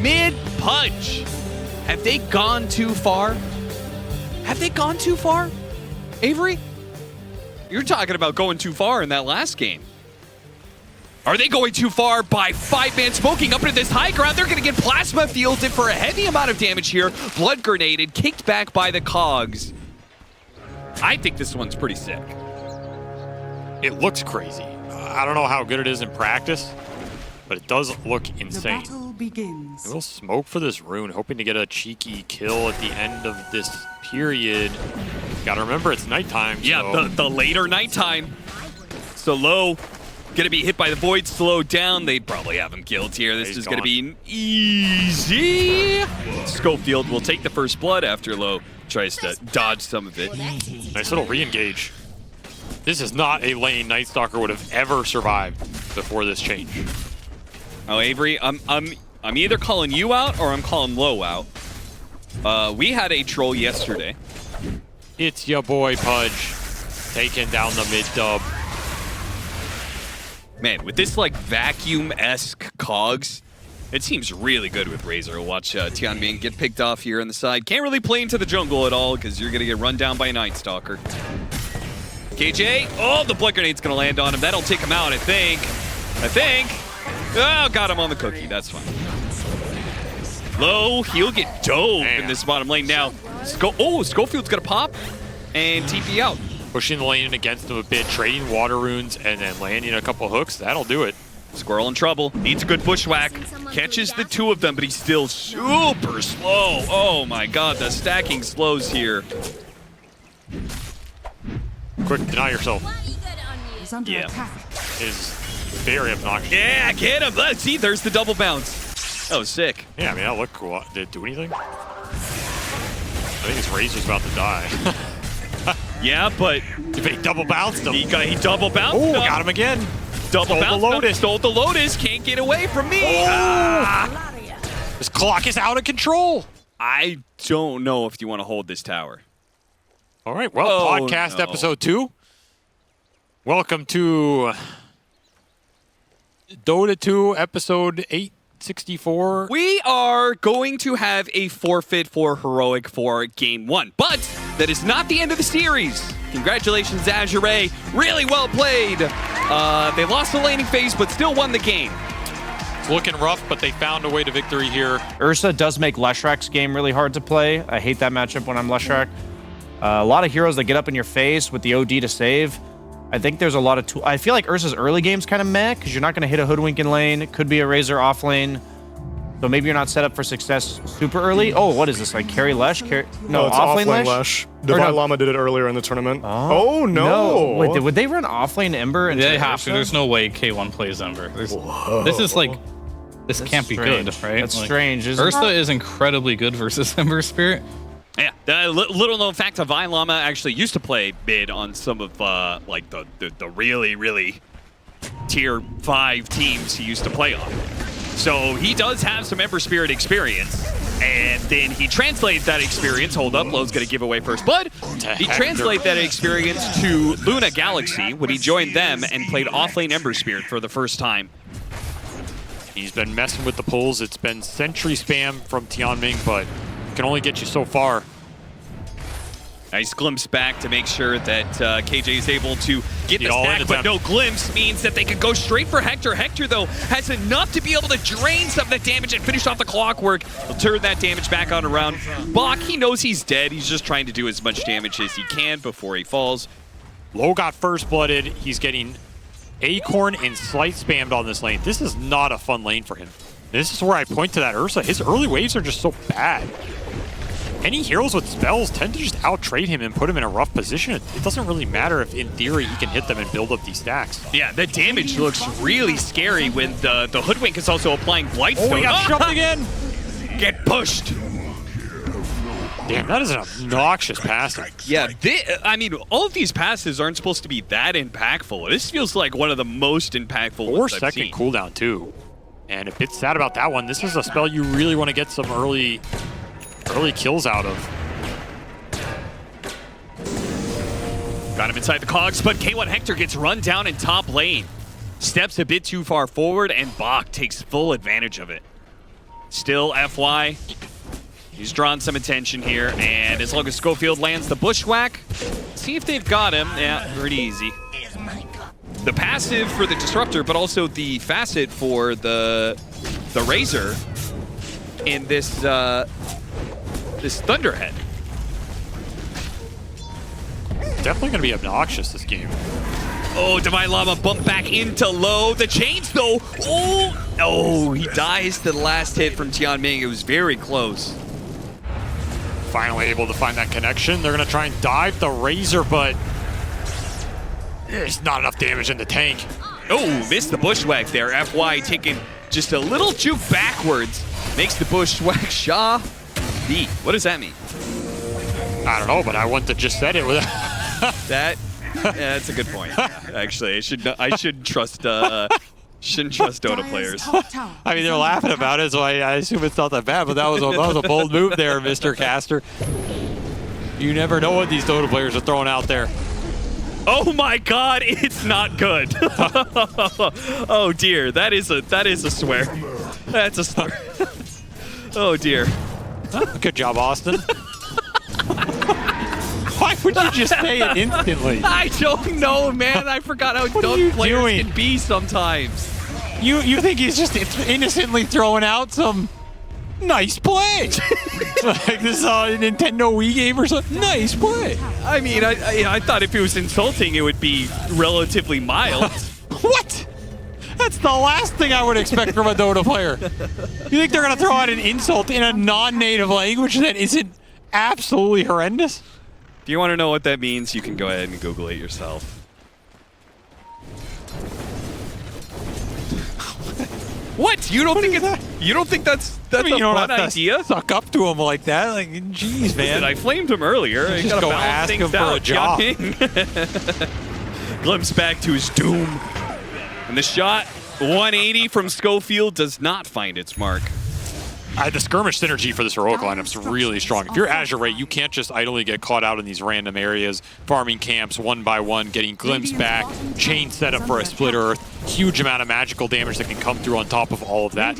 Mid-Pudge. Have they gone too far? Have they gone too far? Avery? You're talking about going too far in that last game. Are they going too far by 5-man smoking up into this high ground? They're going to get plasma fielded for a heavy amount of damage here. Blood grenaded, kicked back by the Cogs. I think this one's pretty sick. It looks crazy. I don't know how good it is in practice, but it does look insane. The battle begins. A little smoke for this rune, hoping to get a cheeky kill at the end of this period. Gotta remember, it's nighttime. Yeah, so. the later nighttime. So low. Gonna be hit by the void, slowed down. They'd probably have him killed here. This is gonna be easy. Schofield will take the first blood after Low tries to dodge some of it. Nice little re-engage. This is not a lane Night Stalker would have ever survived before this change. Oh, Avery, I'm either calling you out or I'm calling Low out. We had a troll yesterday. It's your boy Pudge taking down the mid dub. Man, with this like vacuum-esque cogs, it seems really good with Razor. Watch Tianbing get picked off here on the side. Can't really play into the jungle at all because you're going to get run down by a Night Stalker. KJ, oh, the blood grenade's going to land on him. That'll take him out, I think. Oh, got him on the cookie. That's fine. Low, he'll get dove in this bottom lane now. Schofield's going to pop and TP out. Pushing the lane against him a bit, trading water runes, and then landing a couple hooks. That'll do it. Squirrel in trouble. Needs a good bushwhack. Catches the two of them, but he's still super slow. Oh my god, the stacking slows here. Quick, deny yourself. Is under attack. Is very obnoxious. Yeah, get him. Let's see, there's the double bounce. That was sick. Yeah, I mean, that looked cool. Did it do anything? I think his Razor's about to die. Yeah, but he double bounced him. He double bounced him. Oh, got him again. Double bounced. Stole the Lotus. Can't get away from me. Oh. Ah. This clock is out of control. I don't know if you want to hold this tower. All right, well, podcast episode 2. Welcome to Dota 2 episode 864. We are going to have a forfeit for Heroic for Game 1, but that is not the end of the series. Congratulations, AZURE. Really well played. They lost the laning phase, but still won the game. It's looking rough, but they found a way to victory here. Ursa does make Leshrak's game really hard to play. I hate that matchup when I'm Leshrak. A lot of heroes that get up in your face with the OD to save. I think there's a lot of I feel like Ursa's early game's kind of meh, because you're not going to hit a Hoodwink in lane. It could be a Razor off lane. So maybe you're not set up for success super early. Oh, what is this? Like carry Lesh? No, it's off lane Lesh. Divine Llama did it earlier in the tournament. Oh, no. Wait, would they run off lane Ember? They have to. There's no way K1 plays Ember. This is like, this can't be good, right? That's like, strange. Ursa is incredibly good versus Ember Spirit. Yeah, the little known fact, Divine Llama actually used to play mid on some of like the really, really tier 5 teams he used to play on. So he does have some Ember Spirit experience, and then he translates that experience. Hold up, Low's gonna give away first blood. He translates that experience to Luna Galaxy when he joined them and played offlane Ember Spirit for the first time. He's been messing with the pulls. It's been sentry spam from Tianming, but can only get you so far. Nice glimpse back to make sure that KJ is able to get the stack, but no glimpse means that they could go straight for Hector. Hector, though, has enough to be able to drain some of the damage and finish off the clockwork. He'll turn that damage back on around. Bach, he knows he's dead. He's just trying to do as much damage as he can before he falls. Low got first blooded. He's getting Acorn and Slight spammed on this lane. This is not a fun lane for him. This is where I point to that Ursa. His early waves are just so bad. Any heroes with spells tend to just out-trade him and put him in a rough position. It doesn't really matter if, in theory, he can hit them and build up these stacks. Yeah, the damage looks really scary when the Hoodwink is also applying Blightstone. Oh, he got shoved again! Get pushed! Damn, that is an obnoxious passive. Yeah, I mean, all of these passes aren't supposed to be that impactful. This feels like one of the most impactful ones I've seen. 4-second cooldown, too. And a bit sad about that one. This is a spell you really want to get some early kills out of. Got him inside the cogs, but K1 Hector gets run down in top lane. Steps a bit too far forward, and Bach takes full advantage of it. Still FY. He's drawn some attention here, and as long as Schofield lands the bushwhack, see if they've got him. Yeah, pretty easy. The passive for the Disruptor, but also the facet for the Razor in this this Thunderhead. Definitely going to be obnoxious this game. Oh, Divine Llama bumped back into low. The chains, though. Oh, he dies to the last hit from Tianming. It was very close. Finally able to find that connection. They're going to try and dive the Razor, but there's not enough damage in the tank. Oh, missed the bushwhack there. FY taking just a little juke backwards. Makes the bushwhack Shaw beat. What does that mean? I don't know, but I wouldn't have just said it with that's a good point. Actually, I shouldn't trust Dota players. I mean, they're laughing about it, so I assume it's not that bad, but that was a bold move there, Mr. Caster. You never know what these Dota players are throwing out there. Oh my God, it's not good. Oh dear, that is a swear. That's a swear. Oh dear. Good job, Austin. Why would you just say it instantly? I don't know, man. I forgot how dumb players can be sometimes. You think he's just innocently throwing out some nice play? Like this Nintendo Wii game or something? Nice play. I mean, I thought if it was insulting, it would be relatively mild. What? That's the last thing I would expect from a Dota player. You think they're going to throw out an insult in a non-native language that isn't absolutely horrendous? If you want to know what that means, you can go ahead and Google it yourself. What? You don't think that's a fun idea? Suck up to him like that? Like, jeez, man. Listen, I flamed him earlier. I just gotta go balance ask him things for a job. Glimpse back to his doom. And the shot, 180 from Schofield, does not find its mark. The skirmish synergy for this heroic lineup's really strong. If you're AZURE, you can't just idly get caught out in these random areas, farming camps one by one, getting glimpse back, chain set up for a split earth, huge amount of magical damage that can come through on top of all of that.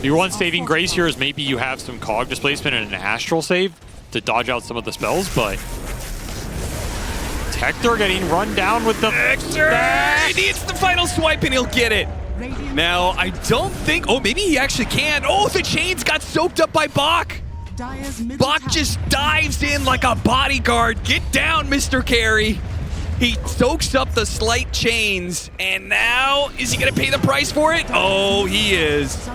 Your one saving grace here is maybe you have some cog displacement and an astral save to dodge out some of the spells, but Hector getting run down with the He needs the final swipe and he'll get it. Now, I don't think... Oh, maybe he actually can. Oh, the chains got soaked up by Bach. Bach just dives in like a bodyguard. Get down, Mr. Carey. He soaks up the slight chains. And now, is he going to pay the price for it? Oh, he is.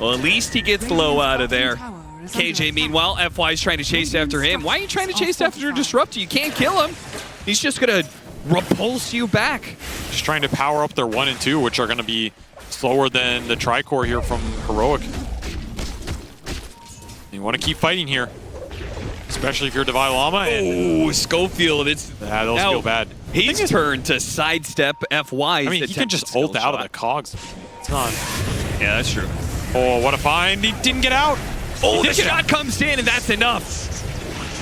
Well, at least he gets low out of there. KJ, meanwhile, FY is trying to chase after him. Why are you trying to chase after Disruptor? You can't kill him. He's just going to repulse you back. Just trying to power up their 1 and 2, which are going to be slower than the Tricore here from Heroic. You want to keep fighting here, especially if you're Divine Llama. Oh, Schofield, those feel bad. His turn to sidestep FY. I mean, he can just ult out of the cogs. It's not. Yeah, that's true. Oh, what a find. He didn't get out. Oh, the shot comes in, and that's enough.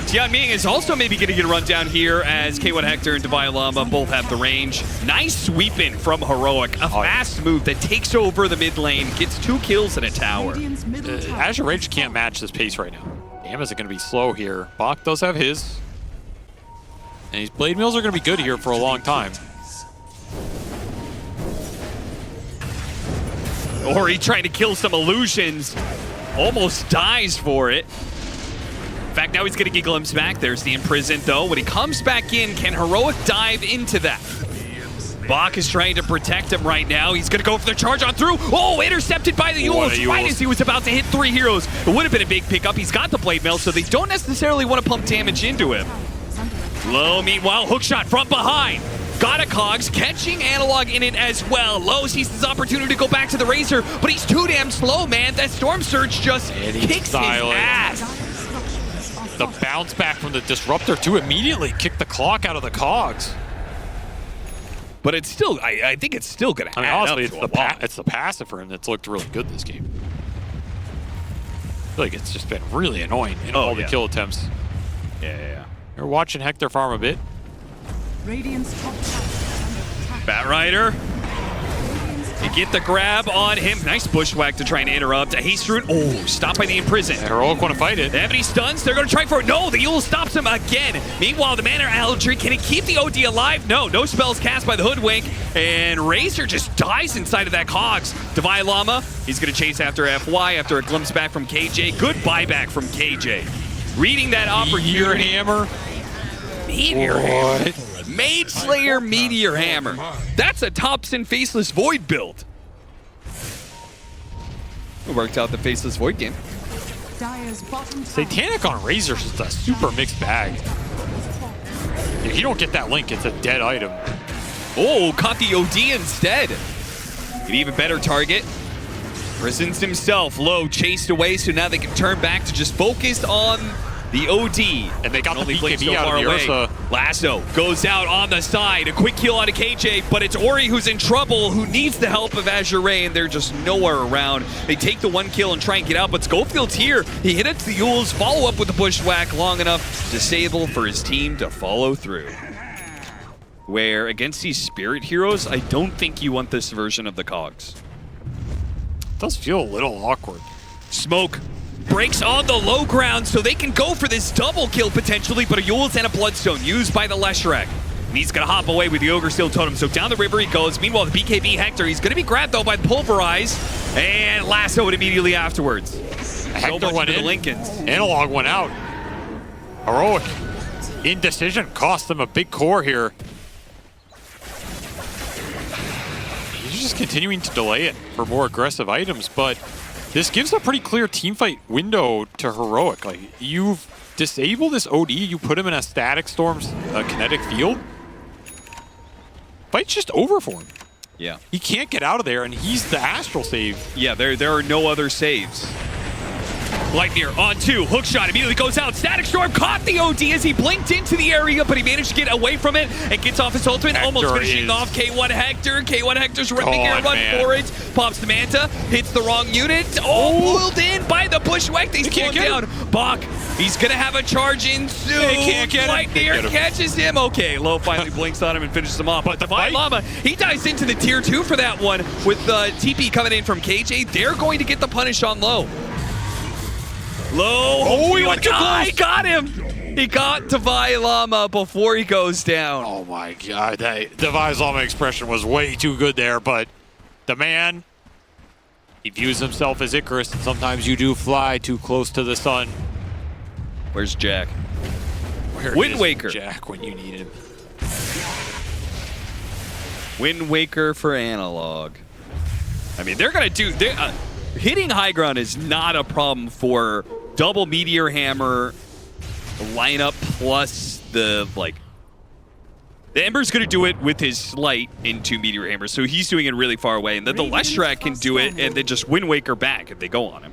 Tianming is also maybe going to get a run down here as K1 Hector and Divine Llama both have the range. Nice sweeping from Heroic. A fast move that takes over the mid lane, gets 2 kills and a tower. AZURE Rage can't match this pace right now. Damn, is it going to be slow here? Bach does have his. And these Blade Mills are going to be good here for a long time. Ori trying to kill some illusions. Almost dies for it. In fact, now he's going to get glimpsed back. There's the imprisoned, though. When he comes back in, can Heroic dive into that? Bach is trying to protect him right now. He's going to go for the charge on through. Oh, intercepted by the Yules right as he was about to hit 3 heroes. It would have been a big pickup. He's got the Blade Mail, so they don't necessarily want to pump damage into him. Low, meanwhile, hookshot from behind. Got a Cogs, catching Analog in it as well. Low sees his opportunity to go back to the Razor, but he's too damn slow, man. That Storm Surge just kicks his ass. The bounce back from the Disruptor, too, immediately kicked the clock out of the Cogs. But it's still, I think it's still going to happen. Honestly, it's the passive for him that's looked really good this game. I feel like it's just been really annoying in all the kill attempts. Yeah. You're watching Hector farm a bit. Radiant's top tower is under attack. Bat Rider. They get the grab on him. Nice bushwhack to try and interrupt. A haste rune. Oh, stopped by the Imprison. Heroic want to fight it. They have any stuns? They're going to try for it. No, the Yule stops him again. Meanwhile, the Mana Aldrich, can he keep the OD alive? No, no spells cast by the Hoodwink. And Razor just dies inside of that Cogs. Divine Llama, he's going to chase after FY after a glimpse back from KJ. Good buyback from KJ. Reading that opportunity. Hammer. Meteor Hammer. Mage Slayer Meteor Hammer. That's a Thompson Faceless Void build. We worked out the Faceless Void game. Dire's bottom tower. Satanic on Razor is just a super mixed bag. If you don't get that link, it's a dead item. Oh, caught the OD instead. An even better target. Prisons himself, low, chased away, so now they can turn back to just focus on the OD. And they got the BKB BKB out of the Ursa. Lasso goes out on the side. A quick kill out of KJ, but it's Ori who's in trouble, who needs the help of AZURE, and they're just nowhere around. They take the one kill and try and get out, but Schofield's here. He hit it to the Yules, follow up with the bushwhack long enough to disable for his team to follow through. Where against these spirit heroes, I don't think you want this version of the Cogs. It does feel a little awkward. Smoke breaks on the low ground, so they can go for this double kill potentially, but a Yules and a Bloodstone used by the Leshrac. And he's gonna hop away with the Ogre Steel Totem, so down the river he goes. Meanwhile, the BKB Hector, he's gonna be grabbed though by the Pulverize, and lassoed immediately afterwards. Hector went in, the Lincolns. Analog went out. Heroic indecision cost them a big core here. He's just continuing to delay it for more aggressive items, but this gives a pretty clear teamfight window to Heroic. Like, you've disabled this OD, you put him in a Static Storm's kinetic field. Fight's just over for him. Yeah. He can't get out of there, and he's the Astral save. Yeah, there are no other saves. Lightyear on two, hook shot immediately goes out. Static Storm caught the OD as he blinked into the area, but he managed to get away from it and gets off his ultimate, Hector almost finishing off K1 Hector. K1 Hector's making a run for it. Pops the Manta, hits the wrong unit. Oh, pulled in by the bushwhack. They slow him down. Bach, he's gonna have a charge in soon. They can't get him. Lightyear catches him. Okay, Low finally blinks on him and finishes him off. But the Divine Llama, he dives into the tier 2 for that one with the TP coming in from KJ. They're going to get the punish on Low. Low, oh, he went too close. He got him. He got Divine Llama before he goes down. Oh my god, that Divine Llama expression was way too good there, but the man, he views himself as Icarus, and sometimes you do fly too close to the sun. Where's Jack? Where Wind is Waker. Jack when you need him? Wind Waker for Analog. I mean, they're going to do... hitting high ground is not a problem for double Meteor Hammer lineup plus the, like... The Ember's going to do it with his Slight into Meteor Hammer, so he's doing it really far away. And then the Leshrac can do it and then just Wind Waker back if they go on him.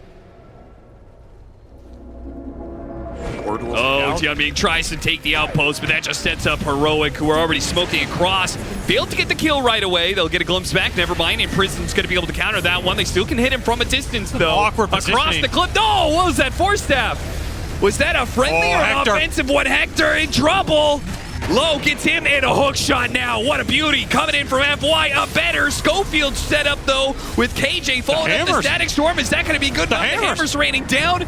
Oh, Tianming tries to take the outpost, but that just sets up Heroic, who are already smoking across. Failed to get the kill right away. They'll get a glimpse back. Never mind. Imprison's going to be able to counter that one. They still can hit him from a distance, though. Awkward across the clip. No! What was that? Force staff. Was that a friendly or an Hector. offensive one? Hector in trouble. Low gets him and a hook shot now. What a beauty. Coming in from FY. A better Schofield setup, though, with KJ following up the Static Storm. Is that going to be good enough? The Hammer's raining down.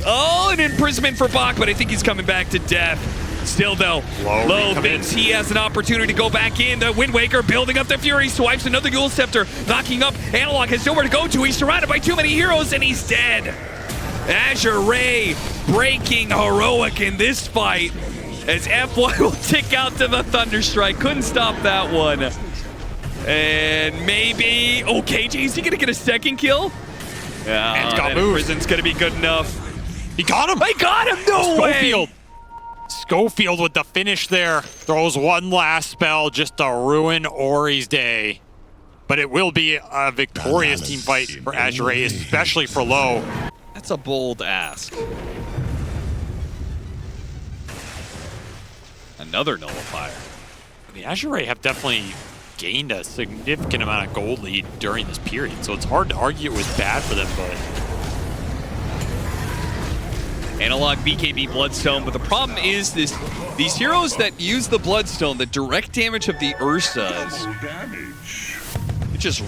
Oh, an imprisonment for Bach, but I think he's coming back to death. Still, though, Low thinks he has an opportunity to go back in. The Wind Waker building up the Fury, swipes another Yule Scepter, knocking up. Analog has nowhere to go to. He's surrounded by too many heroes, and he's dead. AZURE breaking Heroic in this fight, as FY will tick out to the Thunderstrike. Couldn't stop that one. And maybe... Oh, KJ, is he going to get a second kill? And it's got moved. Prison's going to be good enough. He got him! I got him! No way! Schofield with the finish there. Throws one last spell just to ruin Ori's day. But it will be a victorious team fight for AZURE, especially for Low. That's a bold ask. Another nullifier. The AZURE have definitely gained a significant amount of gold lead during this period, so it's hard to argue it was bad for them, but... Analog BKB Bloodstone, but the problem is these heroes that use the Bloodstone, the direct damage of the Ursas, it just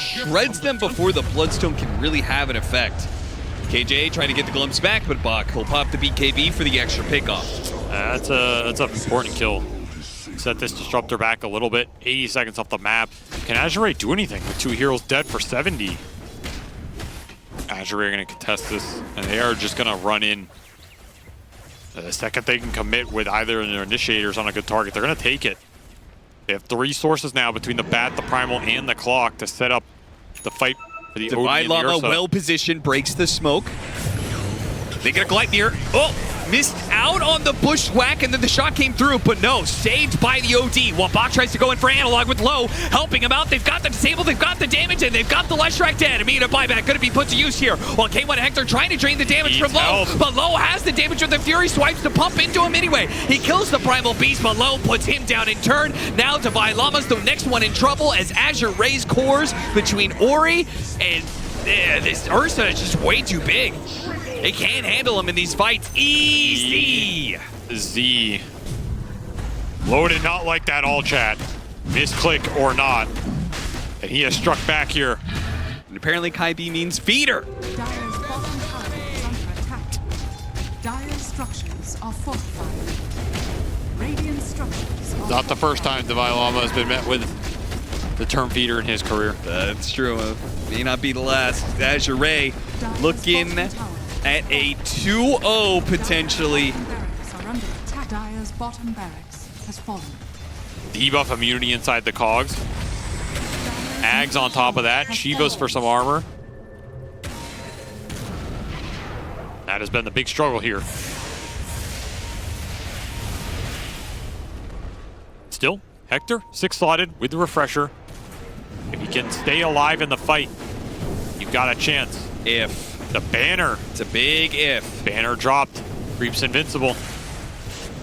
shreds them before the Bloodstone can really have an effect. KJ trying to get the glimpse back, but Bach will pop the BKB for the extra pickoff. That's an important kill. Set this Disruptor back a little bit. 80 seconds off the map. Can AZURE do anything with 2 heroes dead for 70? AZURE are going to contest this, and they are just going to run in. The second they can commit with either of their initiators on a good target, they're going to take it. They have 3 sources now between the Bat, the Primal, and the Clock to set up the fight for the OD and the Llama Ursa. well positioned, breaks the smoke. They get a Gleipnir. Oh, missed out on the bushwhack, and then the shot came through, but no, saved by the OD. While Bach tries to go in for Analog with Low, helping him out. They've got the disable, they've got the damage, and they've got the Leshrac dead. Immediate buyback going to be put to use here. While K1 and Hector trying to drain the damage from Low, but Low has the damage with the Fury swipes to pump into him anyway. He kills the Primal Beast, but Low puts him down in turn. Now Divine Llama's the next one in trouble as AZURE's cores between Ori and this Ursa is just way too big. They can't handle him in these fights. Easy. Z. Low did not like that all chat. Misclick or not. And he has struck back here. And apparently Kai B means feeder. Dire's bottom tower is under attack. Dire's structures are fortified. Radiant structures are Not the first time Divine Llama has been met with the term feeder in his career. That's true. May not be the last. AZURE looking at a 2-0 potentially. barracks are under attack. Dire's bottom barracks has fallen. Debuff immunity inside the cogs. Ags on top of that. Shivas for some armor. That has been the big struggle here. Still, Hector, 6 slotted with the refresher. If he can stay alive in the fight, you've got a chance. If. The banner. It's a big if. Banner dropped. Creeps invincible.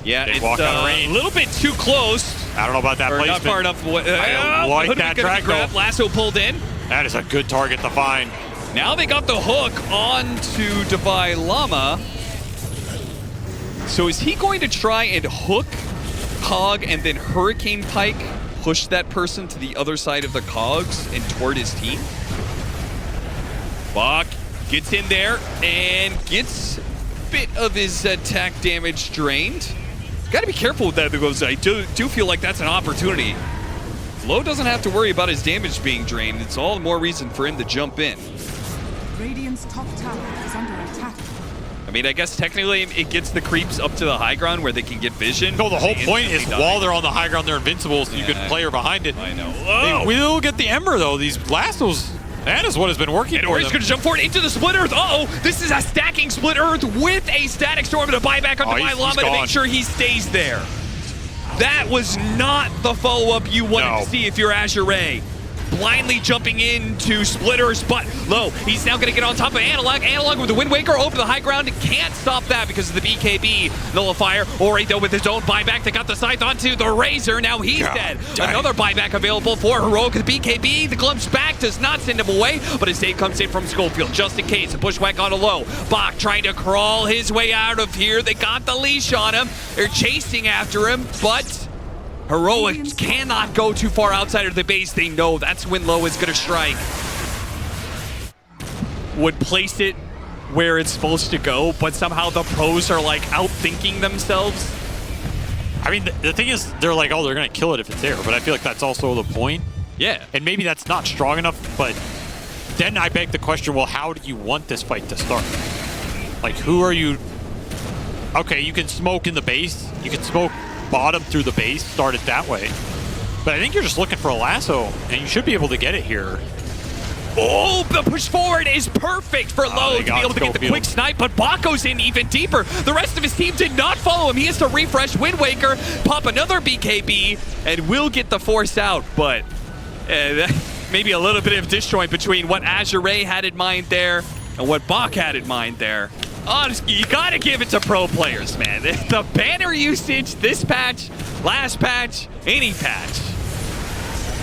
Yeah, They it's walk out of range. a little bit too close. I don't know about that Or not placement. far enough. I like Hood that gonna drag grab. roll. Lasso pulled in. That is a good target to find. Now they got the hook onto Divine Llama. So is he going to try and hook Cog and then Hurricane Pike push that person to the other side of the cogs and toward his team? Bach gets in there and gets a bit of his attack damage drained. Got to be careful with that because I do feel like that's an opportunity. Low doesn't have to worry about his damage being drained. It's all the more reason for him to jump in. Radiant's top tower is under attack. I mean, I guess technically it gets the creeps up to the high ground where they can get vision. No, the whole They point is instantly while die. they're on the high ground, they're invincible, so you Yeah. can player behind it. I know. They will get the Ember, though. These lassos, that is what has been working And for Ori's them. going to jump forward into the Split Earth. Uh-oh, this is a stacking Split Earth with a Static Storm to buy back on he's Divine Llama to gone. make sure he stays there. That was not the follow-up you wanted to see if you're AZURE. Blindly jumping into Splitters, but Low, he's now going to get on top of Analog. Analog with the Wind Waker over the high ground. Can't stop that because of the BKB nullifier. Ori, though, with his own buyback. They got the scythe onto the Razor. Now he's dead. dang. Another buyback available for Heroic. The BKB, the glimpse back does not send him away, but his save comes in from Schofield just in case. A bushwhack on a Low. Bach trying to crawl his way out of here. They got the leash on him. They're chasing after him, but Heroic cannot go too far outside of the base. They know that's when Low is going to strike. Would place it where it's supposed to go, but somehow the pros are like outthinking themselves. I mean, the thing is, they're like, oh, they're going to kill it if it's there, but I feel like that's also the point. Yeah. And maybe that's not strong enough, but then I beg the question, well, how do you want this fight to start? Like, who are you? Okay, you can smoke in the base. You can smoke bottom through the base, start it that way. But I think you're just looking for a lasso, and you should be able to get it here. Oh, the push forward is perfect for Low they to be got able to get the Schofield. quick snipe, but Bach goes in even deeper. The rest of his team did not follow him. He has to refresh Wind Waker, pop another BKB, and will get the force out, but maybe a little bit of disjoint between what AZURE had in mind there and what Bach had in mind there. Honestly, you gotta give it to pro players, man. The banner usage, this patch, last patch, any patch.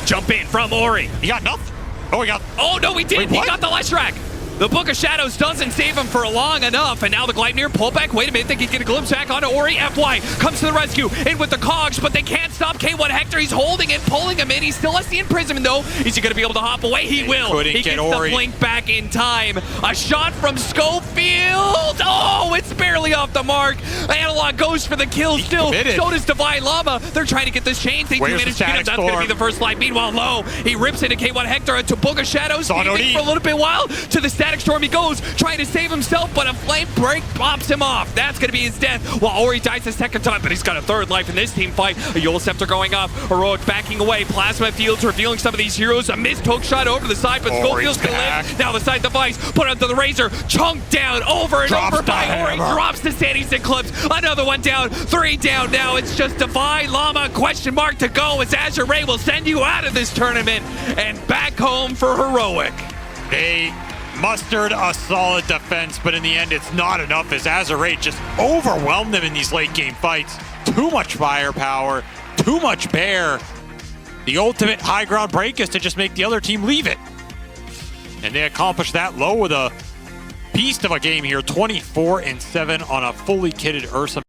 Jump in from Ori. He got nothing. Oh, he got. Oh, no, he did. Wait, He what? got the Leshrac. The Book of Shadows doesn't save him for long enough, and now the Gleipnir pull back. Wait a minute, they can get a glimpse back onto Ori. FY comes to the rescue, in with the cogs, but they can't stop K1 Hector. He's holding it, pulling him in. He still has the imprisonment, though. Is he going to be able to hop away? He will. He gets the blink back in time. A shot from Schofield. Oh, it's barely off the mark. Analog goes for the kill still. So does Divine Llama. They're trying to get this chain. They do manage to get him. That's going to be the first light. Meanwhile, Low, he rips into K1 Hector into Book of Shadows. For a little bit while. To the Static Storm he goes, trying to save himself, but a flame break pops him off. That's going to be his death. While Ori dies the second time, but he's got a third life in this team fight. A Eul Scepter going off. Heroic backing away. Plasma Fields revealing some of these heroes. A missed hook shot over to the side, but Schofield's going to live. Now the side device put onto the Razor. Chunked down over and over by Ori. Drops to Sandy's Eclipse. Another one down. 3 down now. It's just Divine Llama question mark to go as AZURE will send you out of this tournament and back home for Heroic. They mustered a solid defense, but in the end, it's not enough as AZURE just overwhelmed them in these late game fights. Too much firepower, too much bear. The ultimate high ground break is to just make the other team leave it. And they accomplished that. Low with a beast of a game here, 24-7 on a fully kitted Ursa.